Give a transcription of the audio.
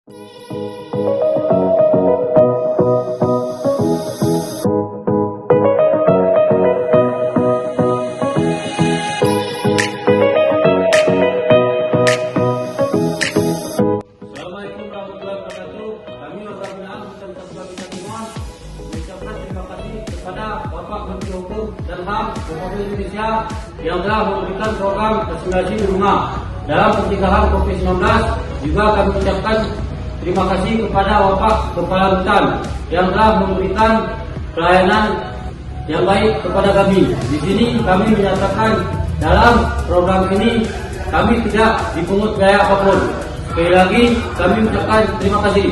Assalamualaikum warahmatullahi wabarakatuh. Kami Organisasi Tentang Pelayanan Lingkungan mengucapkan terima kasih kepada Bapak Menteri Hukum dan HAM Republik Indonesia yang telah memberikan program vaksinasi di rumah dalam pencegahan COVID-19. Juga kami ucapkan terima kasih kepada Bapak Kepala Hutan yang telah memberikan pelayanan yang baik kepada kami. Di sini kami menyatakan dalam program ini kami tidak dipungut biaya apapun. Sekali lagi kami ucapkan terima kasih.